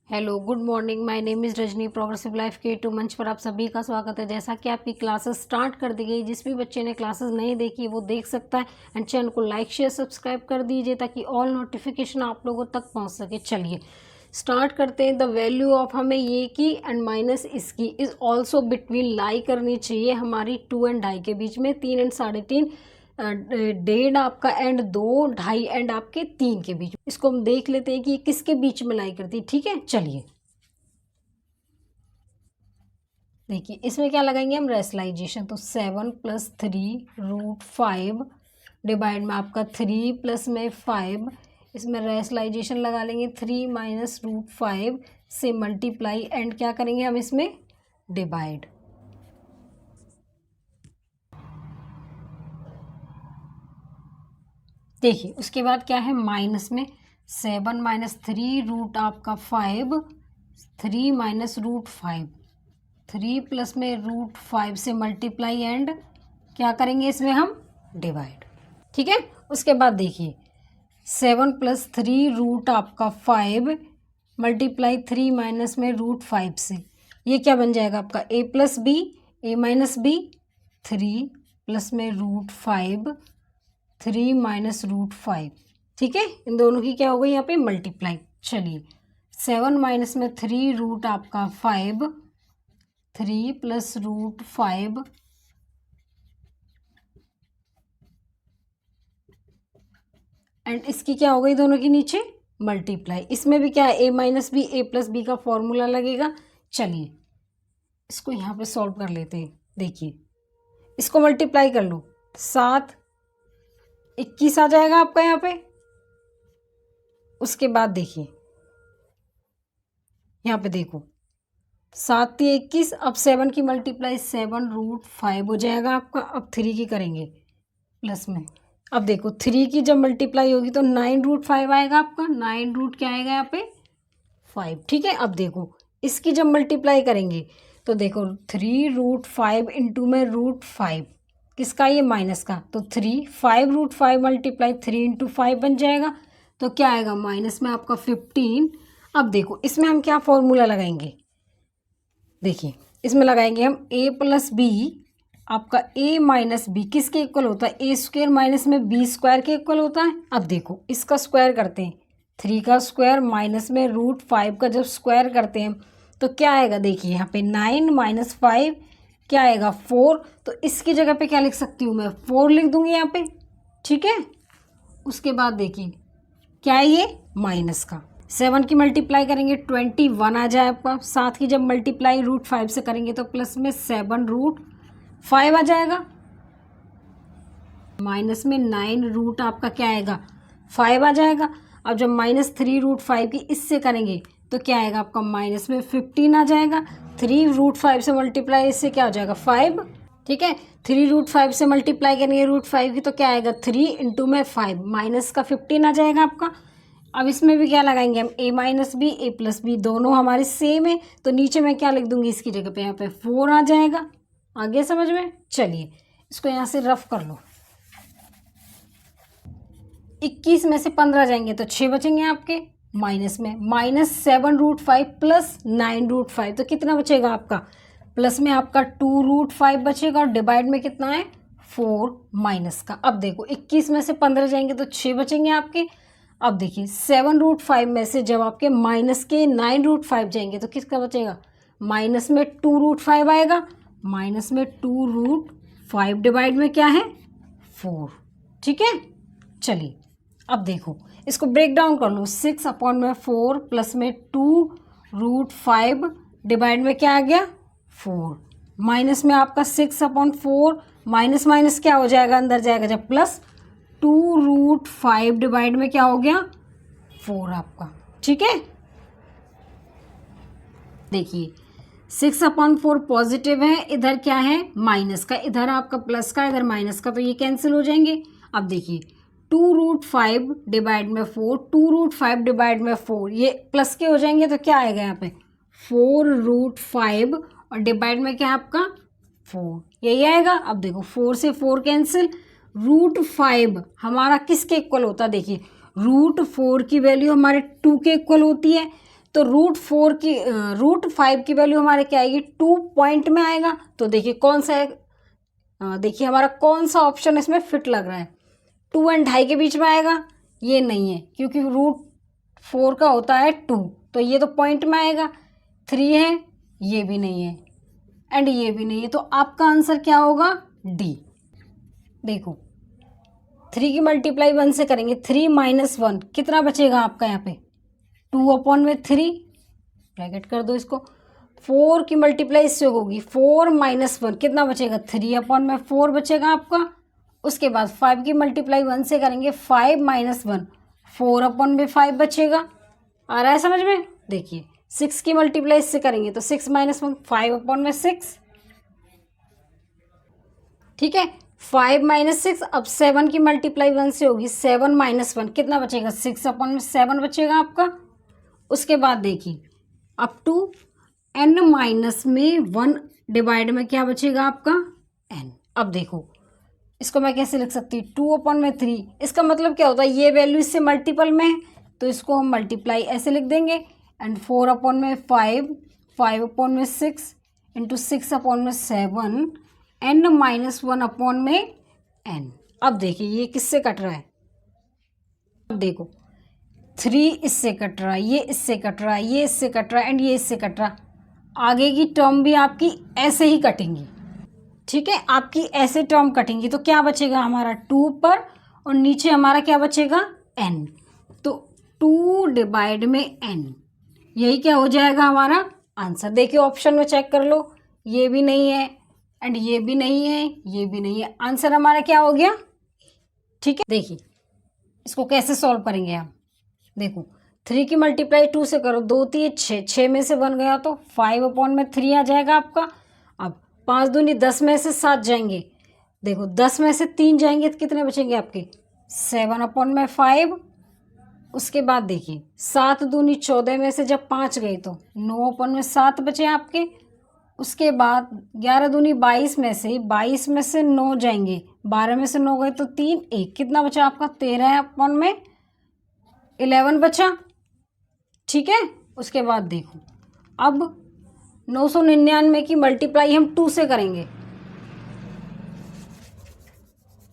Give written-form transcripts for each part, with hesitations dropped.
Hello good morning, my name is Rajni. Progressive life के to मंच पर आप सभी का स्वागत है। जैसा कि आपकी क्लासेस स्टार्ट कर दी गई, जिस भी बच्चे ने क्लासेस नहीं देखी वो देख सकता है। एंड चैनल को लाइक शेयर सब्सक्राइब कर दीजिए ताकि ऑल नोटिफिकेशन आप लोगों तक पहुंच सके। चलिए स्टार्ट करते हैं। द वैल्यू ऑफ, हमें ये की एंड माइनस इसकी इज़ ऑल्सो बिटवीन लाई करनी चाहिए हमारी 2 एंड ढाई के बीच में, 3 एंड 3.5, 1.5 आपका एंड 2, 2.5 एंड आपके 3 के बीच। इसको हम देख लेते हैं कि ये किसके बीच में लाई करती है। ठीक है, चलिए देखिए इसमें क्या लगाएंगे हम, रेशनलाइजेशन। तो 7 + 3√5 डिवाइड में आपका 3 + में 5, इसमें रेशनलाइजेशन लगा लेंगे। 3 - √5 से मल्टीप्लाई एंड क्या करेंगे हम इसमें डिवाइड। देखिए उसके बाद क्या है, माइनस में 7 - 3 रूट आपका 5, 3 - √5, 3 + में √5 से मल्टीप्लाई एंड क्या करेंगे इसमें हम डिवाइड। ठीक है, उसके बाद देखिए 7 + 3 रूट आपका 5 मल्टीप्लाई 3 माइनस में √5 से, ये क्या बन जाएगा आपका a + b, a - b, 3 + में √5, 3 - √5। ठीक है, इन दोनों की क्या हो गई यहाँ पे मल्टीप्लाई। चलिए 7 - में 3 रूट आपका 5, 3 + √5 एंड इसकी क्या हो गई दोनों की नीचे मल्टीप्लाई। इसमें भी क्या है a - b, a + b का फॉर्मूला लगेगा। चलिए इसको यहाँ पे सॉल्व कर लेते हैं। देखिए इसको मल्टीप्लाई कर लो, 7 21 आ जाएगा आपका यहाँ पे। उसके बाद देखिए यहाँ पे देखो 7 × 21, अब 7 की मल्टीप्लाई 7√5 हो जाएगा आपका। अब 3 की करेंगे प्लस में, अब देखो 3 की जब मल्टीप्लाई होगी तो 9√5 आएगा आपका। 9 रूट क्या आएगा यहाँ पे 5। ठीक है, अब देखो इसकी जब मल्टीप्लाई करेंगे तो देखो 3√5 इंटू में √5 किसका, ये माइनस का, तो 3, 5√5 मल्टीप्लाई 3 × 5 बन जाएगा। तो क्या आएगा माइनस में आपका 15। अब देखो इसमें हम क्या फॉर्मूला लगाएंगे, देखिए इसमें लगाएंगे हम a + b, आपका a - b किसके इक्वल होता है, a² माइनस में b² के इक्वल होता है। अब देखो इसका स्क्वायर करते हैं, 3 का स्क्वायर माइनस में √5 का जब स्क्वायर करते हैं तो क्या आएगा, देखिए यहाँ पे 9 - 5 क्या आएगा 4। तो इसकी जगह पे क्या लिख सकती हूँ मैं, 4 लिख दूंगी यहाँ पे। ठीक है, उसके बाद देखिए क्या है ये माइनस का, 7 की मल्टीप्लाई करेंगे 21 आ जाए आपका। 7 की जब मल्टीप्लाई √5 से करेंगे तो प्लस में 7√5 आ जाएगा। माइनस में 9 रूट आपका क्या आएगा 5 आ जाएगा। अब जब -3√5 की इससे करेंगे तो क्या आएगा आपका माइनस में 15 आ जाएगा। 3√5 से मल्टीप्लाई इससे क्या हो जाएगा 5। ठीक है, 3√5 से मल्टीप्लाई करेंगे √5 की तो क्या आएगा 3 इंटू में 5, माइनस का 15 आ जाएगा आपका। अब इसमें भी क्या लगाएंगे हम a - b, a + b दोनों हमारे सेम है तो नीचे मैं क्या लिख दूंगी इसकी जगह पे, यहाँ पे 4 आ जाएगा। आगे समझ में। चलिए इसको यहाँ से रफ कर लो, 21 में से 15 जाएंगे तो 6 बचेंगे आपके। माइनस में -7√5 + 9√5 तो कितना बचेगा आपका, प्लस में आपका 2√5 बचेगा और डिवाइड में कितना है 4 माइनस का। अब देखो 21 में से 15 जाएंगे तो 6 बचेंगे आपके। अब देखिए 7√5 में से जब आपके माइनस के 9√5 जाएंगे तो किसका बचेगा, माइनस में 2√5 आएगा। माइनस में 2√5 डिवाइड में क्या है 4। ठीक है, चलिए अब देखो इसको ब्रेक डाउन कर लो, 6/4 प्लस में 2√5 डिवाइड में क्या आ गया 4। माइनस में आपका 6/4 माइनस माइनस क्या हो जाएगा अंदर जाएगा जब प्लस 2√5 डिवाइड में क्या हो गया 4 आपका। ठीक है, देखिए 6/4 पॉजिटिव है, इधर क्या है माइनस का, इधर आपका प्लस का, इधर माइनस का, तो ये कैंसिल हो जाएंगे। अब देखिए 2√5 डिवाइड में 4, 2√5 डिवाइड में 4 ये प्लस के हो जाएंगे तो क्या आएगा यहाँ पे 4√5 और डिवाइड में क्या है आपका 4, यही आएगा। अब देखो 4 से 4 कैंसिल, √5 हमारा किसके इक्वल होता है, देखिए √4 की वैल्यू हमारे 2 के इक्वल होती है तो √5 की वैल्यू हमारे क्या आएगी, 2 पॉइंट में आएगा। तो देखिए कौन सा है, देखिए हमारा कौन सा ऑप्शन इसमें फिट लग रहा है, 2 एंड 2.5 के बीच में आएगा, ये नहीं है क्योंकि √4 का होता है 2, तो ये तो पॉइंट में आएगा। 3 है, ये भी नहीं है एंड ये भी नहीं है, तो आपका आंसर क्या होगा, डी। देखो 3 की मल्टीप्लाई 1 से करेंगे, 3 - 1 कितना बचेगा आपका यहाँ पे, 2/3, ब्रैकेट कर दो इसको। 4 की मल्टीप्लाई इससे होगी, 4 - 1 कितना बचेगा, 3/4 बचेगा आपका। उसके बाद 5 की मल्टीप्लाई 1 से करेंगे, 5 - 1 4/5 बचेगा। आ रहा है समझ में। देखिए 6 की मल्टीप्लाई इससे करेंगे तो 6 - 1 5/6, ठीक है। 5 - 6, अब 7 की मल्टीप्लाई 1 से होगी, 7 - 1 कितना बचेगा, 6/7 बचेगा आपका। उसके बाद देखिए अप टू n-1 डिवाइड में क्या बचेगा आपका, n। अब देखो इसको मैं कैसे लिख सकती हूँ, 2/3, इसका मतलब क्या होता है, ये वैल्यू इससे मल्टीपल में है तो इसको हम मल्टीप्लाई ऐसे लिख देंगे, एंड 4/5 5/6 इंटू 6/7 n-1/n। अब देखिए ये किससे कट रहा है, अब देखो 3 इससे कट रहा है, ये इससे कट रहा है, ये इससे कट रहा है एंड ये इससे कट रहा है। आगे की टर्म भी आपकी ऐसे ही कटेंगी, ठीक है, आपकी ऐसे टर्म कटेंगी। तो क्या बचेगा हमारा 2 पर, और नीचे हमारा क्या बचेगा, n। तो 2 डिवाइड में n, यही क्या हो जाएगा हमारा आंसर। देखिए ऑप्शन में चेक कर लो, ये भी नहीं है एंड ये भी नहीं है, ये भी नहीं है, आंसर हमारा क्या हो गया, ठीक है। देखिए इसको कैसे सॉल्व करेंगे हम, देखो 3 की मल्टीप्लाई 2 से करो, 2 3 6, 6 में से 1 गया तो 5/3 आ जाएगा आपका। अब 5 दूनी 10 में से 7 जाएंगे, देखो 10 में से 3 जाएंगे तो कितने बचेंगे आपके, 7/5। उसके बाद देखिए 7 दूनी 14 में से जब 5 गए तो 9/7 बचे आपके। उसके बाद 11 दूनी 22 में से 9 जाएंगे, 12 में से 9 गए तो 3 1 कितना बचा आपका, 13/11 बचा, ठीक है। उसके बाद देखो अब 999 की मल्टीप्लाई हम 2 से करेंगे,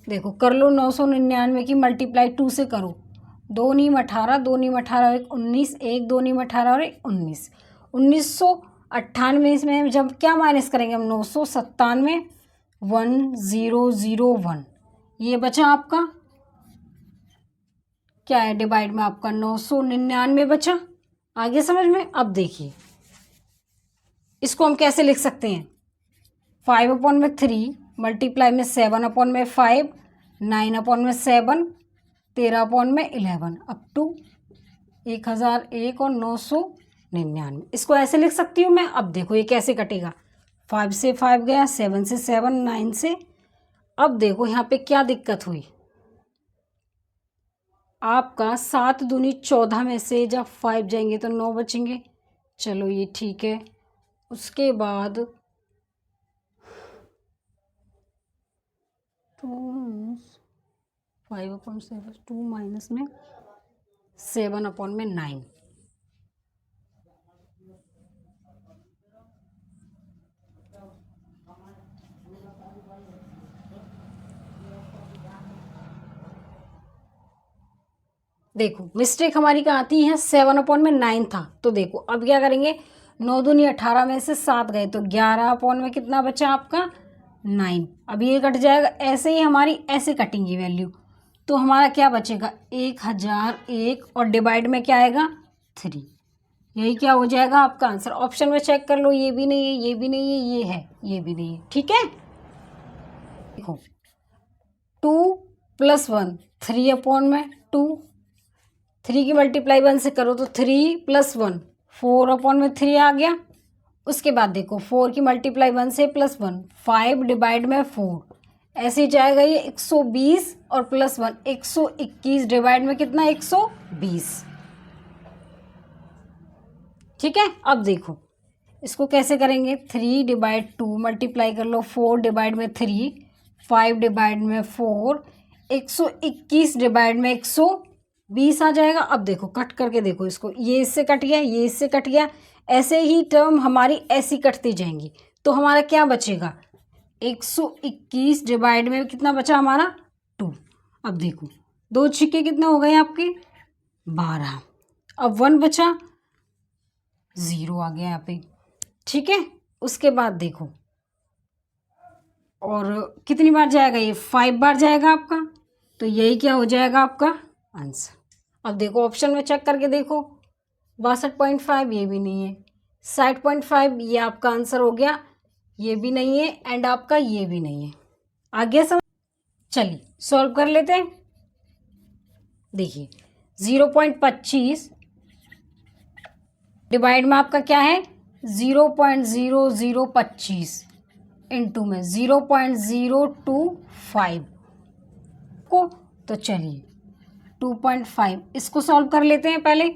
देखो कर लो 999 की मल्टीप्लाई 2 से करो, 2 नीम 18, 2 नीम 18 1 19, 1 2 नीम 18 और 19, 1998 में जब क्या माइनस करेंगे हम, 997 1001, ये बचा आपका क्या है, डिवाइड में आपका 999 बचा। आगे समझ में। अब देखिए इसको हम कैसे लिख सकते हैं, 5/3 मल्टीप्लाई में 7/5 9/7 13/11 अप टू 1001 और 999, इसको ऐसे लिख सकती हूँ मैं। अब देखो ये कैसे कटेगा, 5 से 5 गया, 7 से 7, 9 से। अब देखो यहाँ पे क्या दिक्कत हुई, आपका 7 दूनी 14 में से जब 5 जाएंगे तो 9 बचेंगे, चलो ये ठीक है। उसके बाद 5/7 2 माइनस में 7/9, देखो मिस्टेक हमारी कहाँ आती है, 7/9 था। तो देखो अब क्या करेंगे, 9 दूनी 18 में से 7 गए तो 11 में कितना बचा आपका 9। अब ये कट जाएगा, ऐसे ही हमारी ऐसे कटेंगी वैल्यू, तो हमारा क्या बचेगा 1001 और डिवाइड में क्या आएगा 3, यही क्या हो जाएगा आपका आंसर। ऑप्शन में चेक कर लो, ये भी नहीं है, ये भी नहीं है, ये है, ये भी नहीं है, ठीक है। देखो 2 + 1 3/2, 3 की मल्टीप्लाई 1 से करो तो 3 + 1 4/3 आ गया। उसके बाद देखो 4 की मल्टीप्लाई 1 से +1 5 डिवाइड में 4, ऐसे ही जाएगा ये 120 और +1 121 डिवाइड में कितना 120, ठीक है। अब देखो इसको कैसे करेंगे, 3 डिवाइड 2 मल्टीप्लाई कर लो, 4 डिवाइड में 3 5 डिवाइड में 4 121 डिवाइड में 120, 20 आ जाएगा। अब देखो कट करके देखो इसको, ये इससे कट गया, ये इससे कट गया, ऐसे ही टर्म हमारी ऐसी कटती जाएंगी। तो हमारा क्या बचेगा, 121 डिवाइड में कितना बचा हमारा 2। अब देखो 2 छिक्के कितने हो गए आपके 12। अब 1 बचा, 0 आ गया यहाँ पे, ठीक है। उसके बाद देखो और कितनी बार जाएगा, ये 5 बार जाएगा आपका, तो यही क्या हो जाएगा आपका आंसर। अब देखो ऑप्शन में चेक करके देखो, 62.5 ये भी नहीं है, 60.5 ये आपका आंसर हो गया, ये भी नहीं है, एंड आपका ये भी नहीं है। आगे समझ, चलिए सॉल्व कर लेते हैं। देखिए 0.25 डिवाइड में आपका क्या है 0.0025 इंटू में 0.025 को, तो चलिए 2.5 इसको सॉल्व कर लेते हैं पहले।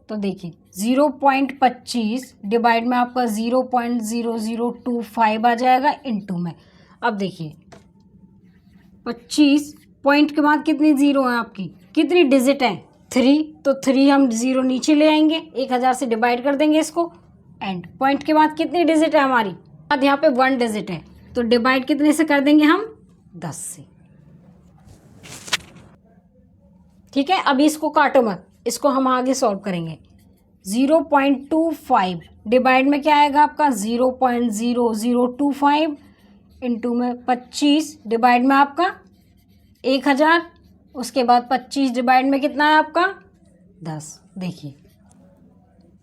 तो देखिए 0.25 डिवाइड में आपका 0.0025 आ जाएगा इंटू में। अब देखिए 25 पॉइंट के बाद कितनी ज़ीरो है आपकी, कितनी डिजिट है 3, तो 3 हम 0 नीचे ले आएंगे, 1000 से डिवाइड कर देंगे इसको, एंड पॉइंट के बाद कितनी डिजिट है हमारी, अब यहाँ पे 1 डिजिट है, तो डिवाइड कितने से कर देंगे हम 10 से, ठीक है। अभी इसको काटो मत, इसको हम आगे सॉल्व करेंगे। 0.25 डिवाइड में क्या आएगा आपका 0.0025 इंटू में 25 डिवाइड में आपका 1000, उसके बाद 25 डिवाइड में कितना है आपका 10। देखिए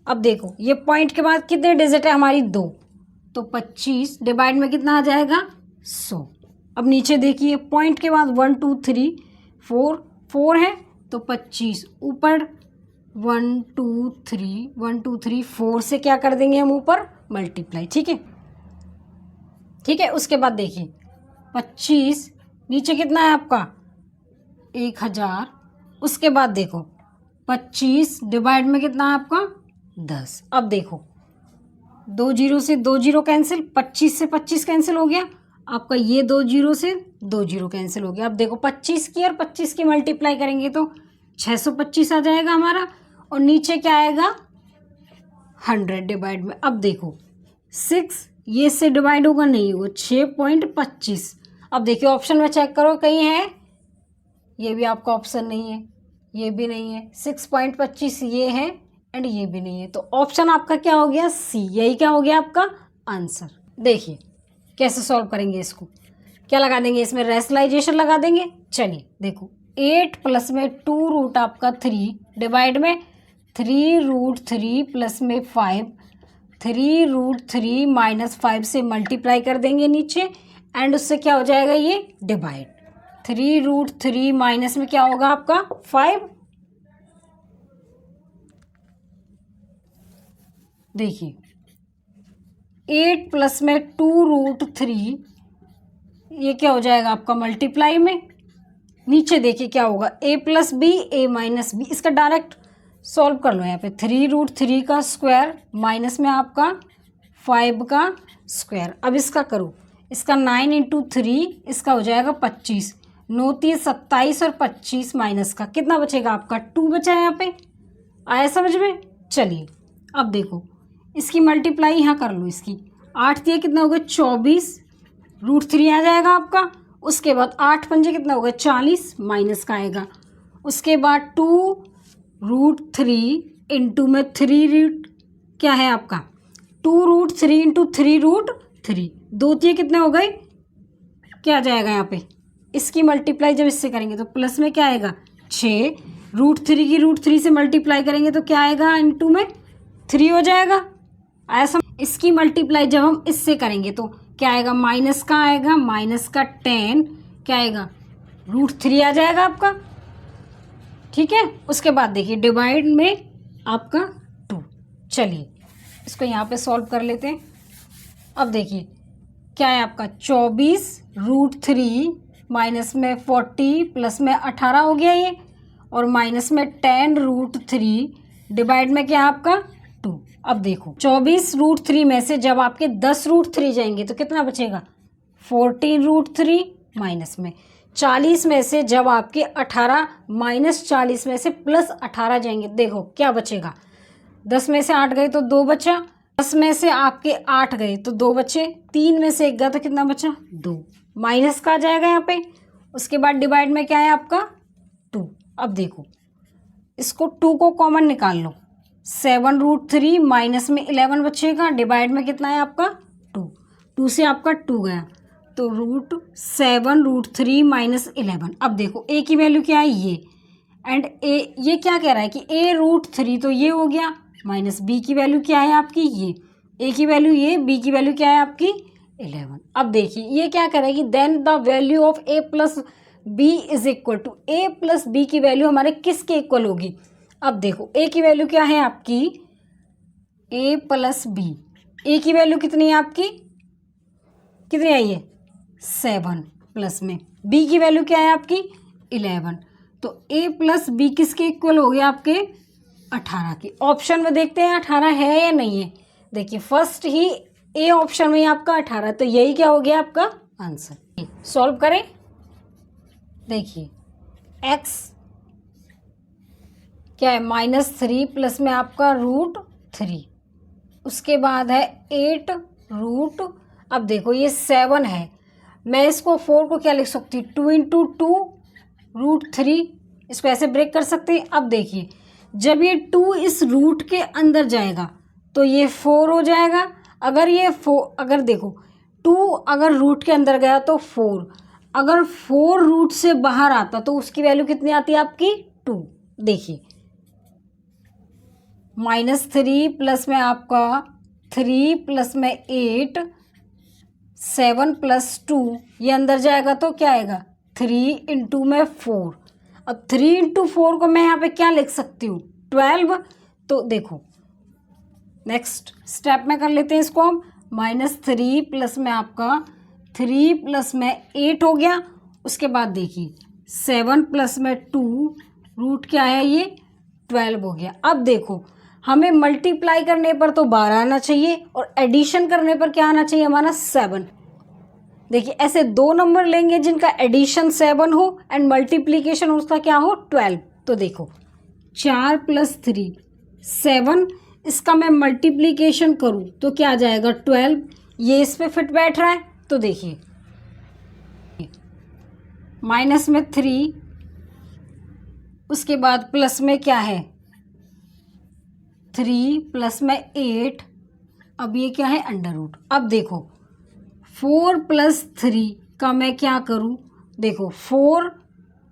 अब देखो ये पॉइंट के बाद कितने डिजिट है हमारी 2, तो 25 डिवाइड में कितना आ जाएगा 100। अब नीचे देखिए पॉइंट के बाद 1 2 3 4 4 है, तो 25 ऊपर 1 2 3 4 से क्या कर देंगे हम ऊपर मल्टीप्लाई, ठीक है, ठीक है। उसके बाद देखिए 25 नीचे कितना है आपका 1000, उसके बाद देखो 25 डिवाइड में कितना है आपका 10। अब देखो 2 0 से 2 0 कैंसिल, 25 से 25 कैंसिल हो गया आपका, ये 2 0 से 2 0 कैंसिल हो गया। अब देखो 25 की और 25 की मल्टीप्लाई करेंगे तो 625 आ जाएगा हमारा, और नीचे क्या आएगा 100 डिवाइड में। अब देखो 6 ये से डिवाइड होगा, नहीं होगा, 6.25। अब देखिए ऑप्शन में चेक करो कहीं है, ये भी आपका ऑप्शन नहीं है, ये भी नहीं है, 6.25 ये है एंड ये भी नहीं है, तो ऑप्शन आपका क्या हो गया सी, यही क्या हो गया आपका आंसर। देखिए कैसे सॉल्व करेंगे इसको, क्या लगा देंगे इसमें, रेशनलाइजेशन लगा देंगे। चलिए देखो 8 प्लस में 2 रूट आपका 3 डिवाइड में 3 रूट 3 प्लस में 5, 3 रूट 3 माइनस 5 से मल्टीप्लाई कर देंगे नीचे, एंड उससे क्या हो जाएगा ये डिवाइड, 3 रूट 3 माइनस में क्या होगा आपका 5। देखिए 8 प्लस में 2 रूट 3 ये क्या हो जाएगा आपका मल्टीप्लाई में, नीचे देखिए क्या होगा a plus B A minus B, इसका डायरेक्ट सॉल्व कर लो यहाँ पे, 3 रूट 3 का स्क्वायर माइनस में आपका 5 का स्क्वायर। अब इसका करो, इसका 9 इंटू 3 इसका हो जाएगा 25, 9 3 27 और 25 माइनस का कितना बचेगा आपका 2 बचा है यहाँ पे, आया समझ में। चलिए अब देखो इसकी मल्टीप्लाई यहाँ कर लो, इसकी 8 दिए कितना होगा 24 रूट 3 आ जाएगा आपका, उसके बाद 8 पंजे कितना होगा 40 माइनस का आएगा, उसके बाद 2 रूट 3 इंटू में 3 रूट क्या है आपका 2 रूट 3 इंटू 3 रूट 3, 2 दिए कितने हो गए, क्या आ जाएगा यहाँ पे, इसकी मल्टीप्लाई जब इससे करेंगे तो प्लस में क्या आएगा 6, रूट 3 की रूट 3 से मल्टीप्लाई करेंगे तो क्या आएगा इंटू में 3 हो जाएगा, ऐसा। इसकी मल्टीप्लाई जब हम इससे करेंगे तो क्या आएगा, माइनस का आएगा, माइनस का 10 क्या आएगा रूट 3 आ जाएगा आपका, ठीक है। उसके बाद देखिए डिवाइड में आपका 2। चलिए इसको यहाँ पे सॉल्व कर लेते हैं। अब देखिए क्या है आपका 24 रूट 3 माइनस में 40 प्लस में 18 हो गया ये, और माइनस में 10 रूट 3 डिवाइड में क्या है आपका 2। अब देखो 24 रूट 3 में से जब आपके 10 रूट 3 जाएंगे तो कितना बचेगा 14 रूट 3 माइनस में 40 में से जब आपके 18 माइनस 40 में से प्लस 18 जाएंगे, देखो क्या बचेगा। 10 में से 8 गए तो 2 बचा, 10 में से आपके 8 गए तो 2 बचे, 3 में से 1 गया तो कितना बचा, 2। माइनस का आ जाएगा यहाँ पे। उसके बाद डिवाइड में क्या है आपका, 2। अब देखो इसको 2 को कॉमन निकाल लो, 7√3 माइनस में 11 बचेगा, डिवाइड में कितना है आपका 2, 2 से आपका 2 गया तो √7√3 माइनस 11। अब देखो ए की वैल्यू क्या है ये, एंड ए ये क्या कह रहा है कि a√3 तो ये हो गया, माइनस बी की वैल्यू क्या है आपकी ये, ए की वैल्यू ये, बी की वैल्यू क्या है आपकी 11। अब देखिए ये क्या कह रहा है कि then the value of a plus B is equal to, A plus B की वैल्यू हमारे किसके इक्वल होगी। अब देखो ए की वैल्यू क्या है आपकी, a प्लस बी, ए की वैल्यू कितनी है आपकी, कितनी आई है 7, प्लस में b की वैल्यू क्या है आपकी 11, तो a प्लस बी किसके इक्वल हो गया आपके 18 की। ऑप्शन में देखते हैं 18 है या नहीं है। देखिए फर्स्ट ही ए ऑप्शन में आपका 18, तो यही क्या हो गया आपका आंसर। सॉल्व करें, देखिए x क्या है -3 प्लस में आपका √3, उसके बाद है 8 रूट, अब देखो ये 7 है, मैं इसको 4 को क्या लिख सकती हूँ 2 इंटू 2√3, इसको ऐसे ब्रेक कर सकते हैं। अब देखिए जब ये 2 इस रूट के अंदर जाएगा तो ये 4 हो जाएगा, अगर ये 4, अगर देखो 2 अगर रूट के अंदर गया तो 4, अगर 4 रूट से बाहर आता तो उसकी वैल्यू कितनी आती है आपकी 2। देखिए -3 प्लस में आपका 3 प्लस में 8, 7 प्लस 2, ये अंदर जाएगा तो क्या आएगा 3 इंटू में 4। अब 3 इंटू 4 को मैं यहाँ पे क्या लिख सकती हूँ 12। तो देखो नेक्स्ट स्टेप में कर लेते हैं इसको हम, -3 प्लस में आपका 3 प्लस में 8 हो गया, उसके बाद देखिए 7 प्लस में 2 रूट क्या है ये 12 हो गया। अब देखो हमें मल्टीप्लाई करने पर तो 12 आना चाहिए और एडिशन करने पर क्या आना चाहिए हमारा 7। देखिए ऐसे दो नंबर लेंगे जिनका एडिशन 7 हो एंड मल्टीप्लीकेशन उसका क्या हो 12। तो देखो 4 प्लस 3 7, इसका मैं मल्टीप्लीकेशन करूँ तो क्या आ जाएगा 12, ये इस पे फिट बैठ रहा है। तो देखिए माइनस में 3, उसके बाद प्लस में क्या है 3 प्लस में 8, अब ये क्या है अंडर रूट। अब देखो 4 प्लस 3 का मैं क्या करूँ, देखो 4,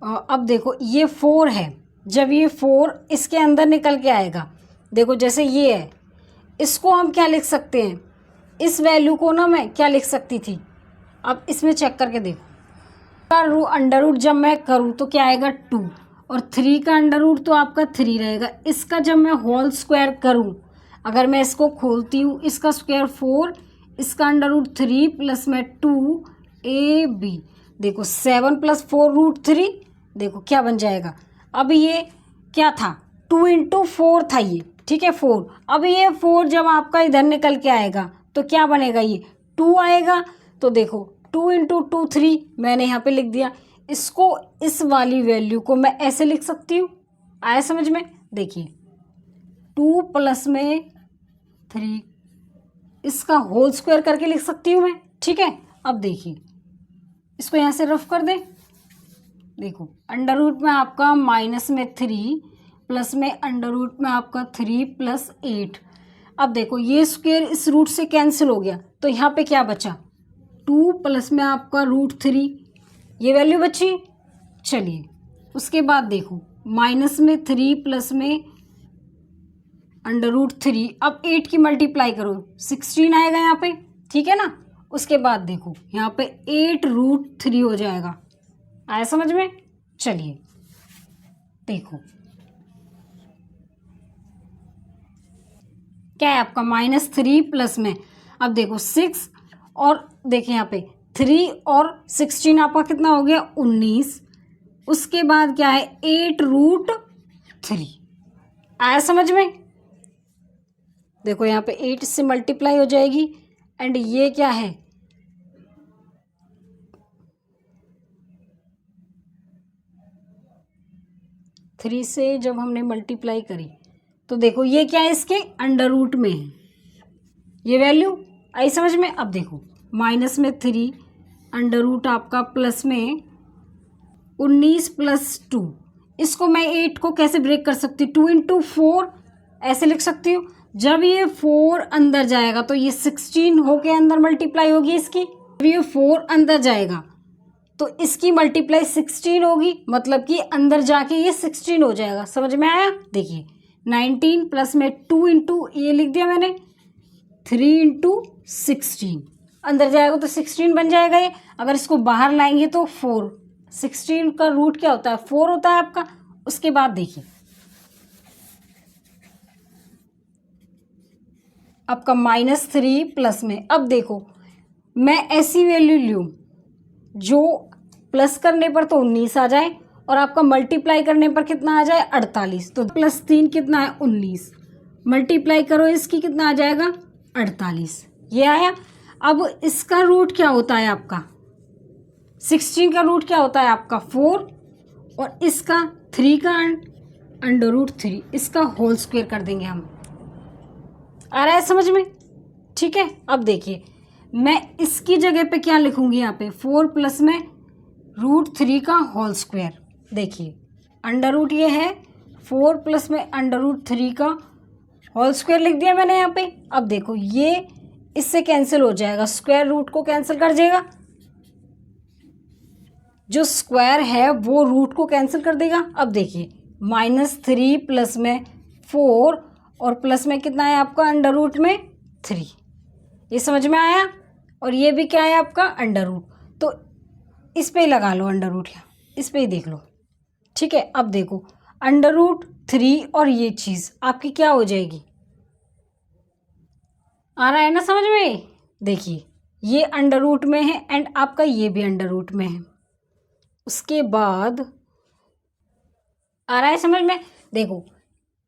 अब देखो ये 4 है, जब ये 4 इसके अंदर निकल के आएगा, देखो जैसे ये है, इसको हम क्या लिख सकते हैं, इस वैल्यू को ना मैं क्या लिख सकती थी, अब इसमें चेक करके देखो का अंडर रूट जब मैं करूँ तो क्या आएगा 2, और 3 का अंडर रूट तो आपका 3 रहेगा। इसका जब मैं होल स्क्वायर करूँ, अगर मैं इसको खोलती हूँ, इसका स्क्वायर 4, इसका अंडर रूट 3 प्लस में 2ab, देखो 7 प्लस 4√3, देखो क्या बन जाएगा। अब ये क्या था 2 इंटू 4 था ये, ठीक है 4। अब ये 4 जब आपका इधर निकल के आएगा तो क्या बनेगा ये 2 आएगा। तो देखो 2 इंटू 2 3 मैंने यहाँ पे लिख दिया। इसको इस वाली वैल्यू को मैं ऐसे लिख सकती हूँ, आया समझ में। देखिए 2 प्लस में 3, इसका होल स्क्वायर करके लिख सकती हूँ मैं, ठीक है। अब देखिए इसको यहाँ से रफ कर दें, देखो अंडर रूट में आपका माइनस में 3 प्लस में अंडर रूट में आपका 3 प्लस 8। अब देखो ये स्क्वायर इस रूट से कैंसिल हो गया, तो यहाँ पे क्या बचा 2 प्लस में आपका √3, ये वैल्यू बची। चलिए उसके बाद देखो माइनस में 3 प्लस में अंडर रूट 3, अब 8 की मल्टीप्लाई करो 16 आएगा यहाँ पे, ठीक है ना। उसके बाद देखो यहाँ पे 8√3 हो जाएगा, आया समझ में। चलिए देखो क्या है आपका -3 प्लस में, अब देखो 6, और देखिए यहाँ पे 3 और 16 आपका कितना हो गया 19। उसके बाद क्या है 8√3, आया समझ में। देखो यहाँ पे 8 से मल्टीप्लाई हो जाएगी, एंड ये क्या है 3 से जब हमने मल्टीप्लाई करी तो देखो ये क्या है, इसके अंडर रूट में है ये वैल्यू, आई समझ में। अब देखो माइनस में 3 अंडर रूट आपका प्लस में 19 प्लस 2, इसको मैं 8 को कैसे ब्रेक कर सकती हूँ, 2 इंटू 4 ऐसे लिख सकती हूँ। जब ये 4 अंदर जाएगा तो ये 16 होके अंदर मल्टीप्लाई होगी इसकी, जब ये 4 अंदर जाएगा तो इसकी मल्टीप्लाई 16 होगी, मतलब कि अंदर जाके ये 16 हो जाएगा। समझ में आया? देखिए 19 प्लस में 2 इंटू ये लिख दिया मैंने 3 इंटू 16, अंदर जाएगा तो 16 बन जाएगा ये। अगर इसको बाहर लाएंगे तो 4, 16 का रूट क्या होता है, 4 होता है आपका। उसके बाद देखिए आपका -3 प्लस में, अब देखो मैं ऐसी वैल्यू लूँ जो प्लस करने पर तो 19 आ जाए और आपका मल्टीप्लाई करने पर कितना आ जाए 48, तो +3 कितना है 19, मल्टीप्लाई करो इसकी कितना आ जाएगा 48, ये आया। अब इसका रूट क्या होता है आपका, 16 का रूट क्या होता है आपका 4 और इसका 3 का अंडर रूट 3, इसका होल स्क्वायर कर देंगे हम। आ रहा है समझ में? ठीक है। अब देखिए मैं इसकी जगह पे क्या लिखूंगी, यहाँ पे 4 प्लस में √3 का होल स्क्वायर। देखिए अंडर रूट ये है 4 प्लस में अंडर रूट 3 का होल स्क्वायर लिख दिया मैंने यहाँ पे। अब देखो ये इससे कैंसिल हो जाएगा, स्क्वायर रूट को कैंसिल कर देगा, जो स्क्वायर है वो रूट को कैंसिल कर देगा। अब देखिए -3 प्लस में 4 और प्लस में कितना है आपका अंडर रूट में 3, ये समझ में आया। और ये भी क्या है आपका अंडर रूट, तो इस पे ही लगा लो अंडर रूट, यहाँ इस पे ही देख लो। ठीक है। अब देखो अंडर रूट 3 और ये चीज़ आपकी क्या हो जाएगी, आ रहा है ना समझ में? देखिए ये अंडर रूट में है एंड आपका ये भी अंडर रूट में है। उसके बाद आ रहा है समझ में? देखो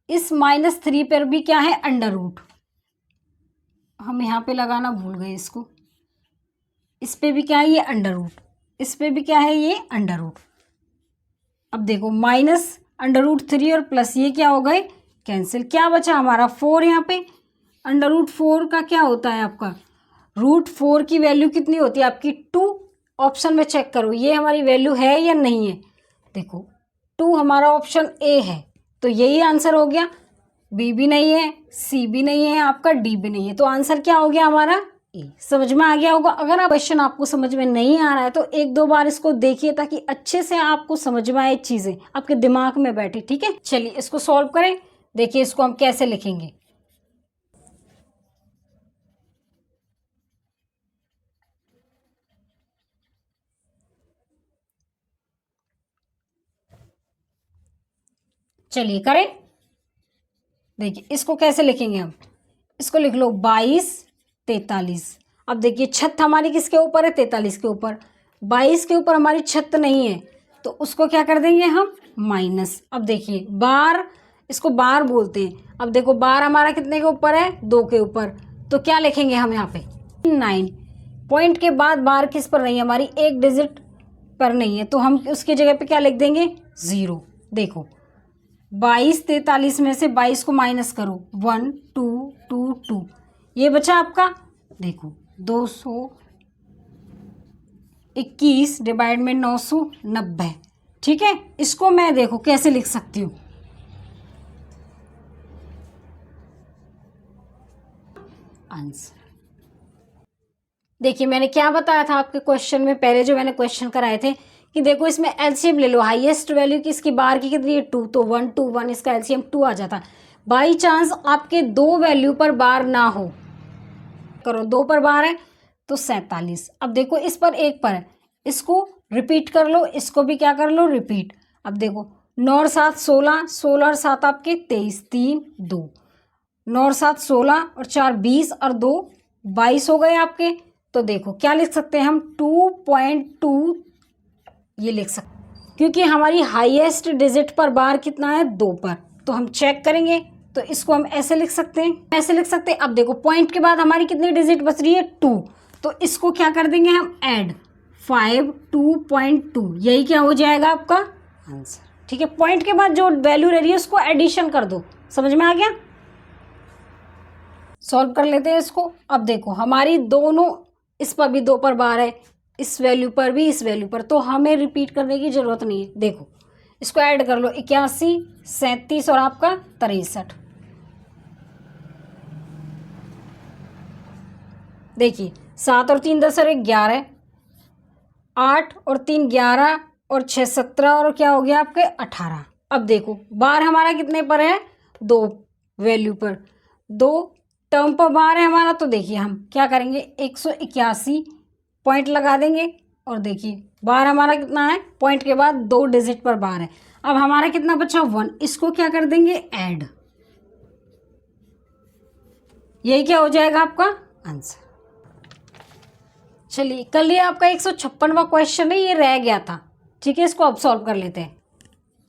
इस -3 पर भी क्या है अंडर रूट, हम यहाँ पे लगाना भूल गए इसको, इस पे भी क्या है ये अंडर रूट, इस पे भी क्या है ये अंडर रूट। अब देखो -√3 और प्लस ये क्या हो गए कैंसिल, क्या बचा हमारा 4, यहाँ पे √4 का क्या होता है आपका, √4 की वैल्यू कितनी होती है आपकी 2, ऑप्शन में चेक करो ये हमारी वैल्यू है या नहीं है। देखो 2 हमारा ऑप्शन ए है तो यही आंसर हो गया, बी भी नहीं है, सी भी नहीं है, आपका डी भी नहीं है, तो आंसर क्या हो गया हमारा ए। समझ में आ गया होगा। अगर आप क्वेश्चन आपको समझ में नहीं आ रहा है तो 1-2 बार इसको देखिए ताकि अच्छे से आपको समझ में आए, चीज़ें आपके दिमाग में बैठे। ठीक है, चलिए इसको सॉल्व करें। देखिए इसको हम कैसे लिखेंगे, चलिए करें। देखिए इसको कैसे लिखेंगे हम, इसको लिख लो 22 43। अब देखिए छत हमारी किसके ऊपर है 43 के ऊपर, 22 के ऊपर हमारी छत नहीं है तो उसको क्या कर देंगे हम माइनस। अब देखिए बार, इसको बार बोलते हैं। अब देखो बार हमारा कितने के ऊपर है 2 के ऊपर, तो क्या लिखेंगे हम यहाँ पे 9, पॉइंट के बाद बार किस पर नहीं है हमारी, एक डिजिट पर नहीं है, तो हम उसकी जगह पे क्या लिख देंगे 0। देखो 22 43 में से 22 को माइनस करो 1 2 2 2, ये बचा आपका देखो 221 डिवाइड में 990। ठीक है, इसको मैं देखो कैसे लिख सकती हूँ, आंसर देखिए मैंने क्या बताया था आपके क्वेश्चन में, पहले जो मैंने क्वेश्चन कराए थे कि देखो इसमें एलसीएम ले लो, हाईएस्ट वैल्यू की इसकी बार की कितनी है 2, तो 1 2 1 इसका एलसीएम 2 आ जाता। बाई चांस आपके 2 वैल्यू पर बार ना हो, करो 2 पर बार है तो 47। अब देखो इस पर 1 पर है, इसको रिपीट कर लो, इसको भी क्या कर लो रिपीट। अब देखो 9 और 7 16, 16 और 7 आपके 23, 3 2, 9 और 7 16 और 4 20 और 2 22 हो गए आपके। तो देखो क्या लिख सकते हैं हम 2.2 ये लिख सकते, क्योंकि हमारी हाईएस्ट डिजिट पर बार कितना है 2 पर, तो हम चेक करेंगे तो इसको हम ऐसे लिख सकते हैं, ऐसे लिख सकते हैं। अब देखो पॉइंट के बाद हमारी कितनी डिजिट बच रही है 2, तो इसको क्या कर देंगे हम ऐड 5 2.2, यही क्या हो जाएगा आपका आंसर। ठीक है, पॉइंट के बाद जो वैल्यू रह रही है उसको एडिशन कर दो। समझ में आ गया? सॉल्व कर लेते हैं इसको। अब देखो हमारी दोनों, इस पर भी 2 पर बार है, इस वैल्यू पर भी, इस वैल्यू पर, तो हमें रिपीट करने की जरूरत नहीं है। देखो इसको ऐड कर लो, 81, 37 और आपका 63। देखिए 7 और 3 10 और 1 11, 8 और 3 11 और 6 17 और क्या हो गया आपके 18। अब देखो बार हमारा कितने पर है? 2 वैल्यू पर, 2 टर्म पर बार है हमारा। तो देखिए हम क्या करेंगे, 181 पॉइंट लगा देंगे और देखिए बार हमारा कितना है, पॉइंट के बाद 2 डिजिट पर बार है। अब हमारा कितना बचा? 1। इसको क्या कर देंगे? ऐड। यही क्या हो जाएगा आपका आंसर। चलिए कल ये आपका 156वां क्वेश्चन है, ये रह गया था। ठीक है, इसको अब सॉल्व कर लेते हैं।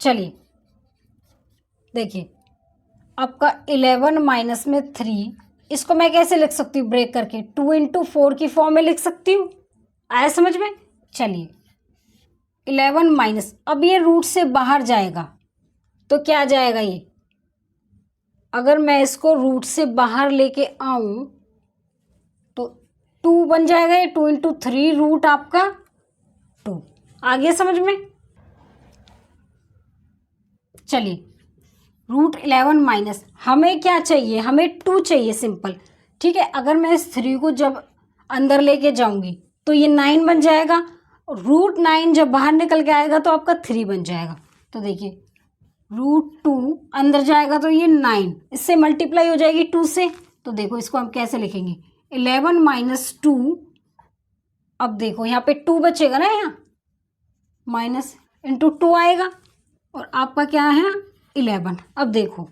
चलिए देखिए आपका 11 माइनस में 3, इसको मैं कैसे लिख सकती हूँ ब्रेक करके? 2 इंटू 4 की फॉर्म में लिख सकती हूँ। आया समझ में? चलिए 11 माइनस, अब ये रूट से बाहर जाएगा तो क्या जाएगा ये? अगर मैं इसको रूट से बाहर लेके आऊं तो 2 बन जाएगा। ये 2 इंटू 3 रूट आपका 2। आ गया समझ में? चलिए रूट 11 माइनस, हमें क्या चाहिए? हमें 2 चाहिए सिंपल। ठीक है, अगर मैं इस 3 को जब अंदर लेके जाऊंगी तो ये 9 बन जाएगा। रूट 9 जब बाहर निकल के आएगा तो आपका 3 बन जाएगा। तो देखिए रूट 2 अंदर जाएगा तो ये 9 इससे मल्टीप्लाई हो जाएगी 2 से। तो देखो इसको हम कैसे लिखेंगे? 11 माइनस 2। अब देखो यहाँ पे 2 बचेगा ना, यहाँ माइनस इंटू 2 आएगा और आपका क्या है 11। अब देखो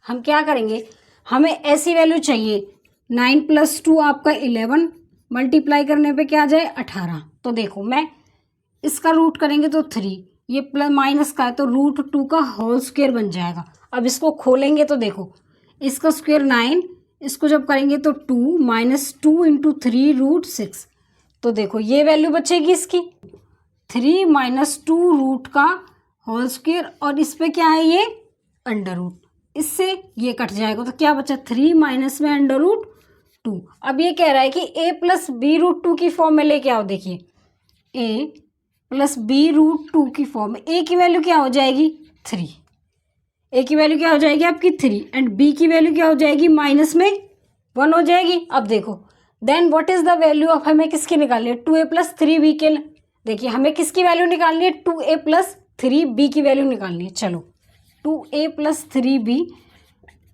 हम क्या करेंगे, हमें ऐसी वैल्यू चाहिए 9 प्लस 2 आपका 11, मल्टीप्लाई करने पे क्या आ जाए 18। तो देखो मैं इसका रूट करेंगे तो 3, ये प्लस माइनस का है तो रूट 2 का होल स्क्वायर बन जाएगा। अब इसको खोलेंगे तो देखो इसका स्क्वायर 9, इसको जब करेंगे तो 2 माइनस 2 इंटू 3 रूट 6। तो देखो ये वैल्यू बचेगी इसकी 3 माइनस 2 रूट का होल स्क्वायर और इस पे क्या है ये अंडर रूट, इससे ये कट जाएगा तो क्या बचा 3 माइनस में अंडर रूट 2। अब ये कह रहा है कि a प्लस बी रूट 2 की फॉर्म में लेके आओ। देखिए a प्लस बी रूट 2 की फॉर्म में a की वैल्यू क्या हो जाएगी 3, a की वैल्यू क्या हो जाएगी आपकी 3 एंड b की वैल्यू क्या हो जाएगी माइनस में 1 हो जाएगी। अब देखो then what is the value of, हमें किसकी निकालनी है 2a प्लस 3b के। देखिए हमें किसकी वैल्यू निकालनी है 2a प्लस 3b की वैल्यू निकालनी है। चलो 2a प्लस 3b,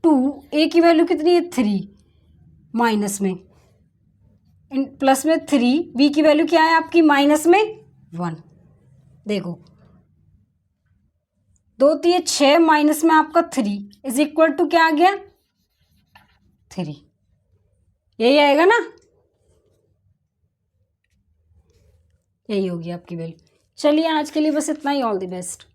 2a की वैल्यू कितनी है 3 माइनस में प्लस में 3, b की वैल्यू क्या है आपकी माइनस में 1। देखो 2 3 6 माइनस में आपका 3 इज इक्वल टू क्या आ गया 3। यही आएगा ना, यही होगी आपकी वैल्यू। चलिए आज के लिए बस इतना ही। All the best.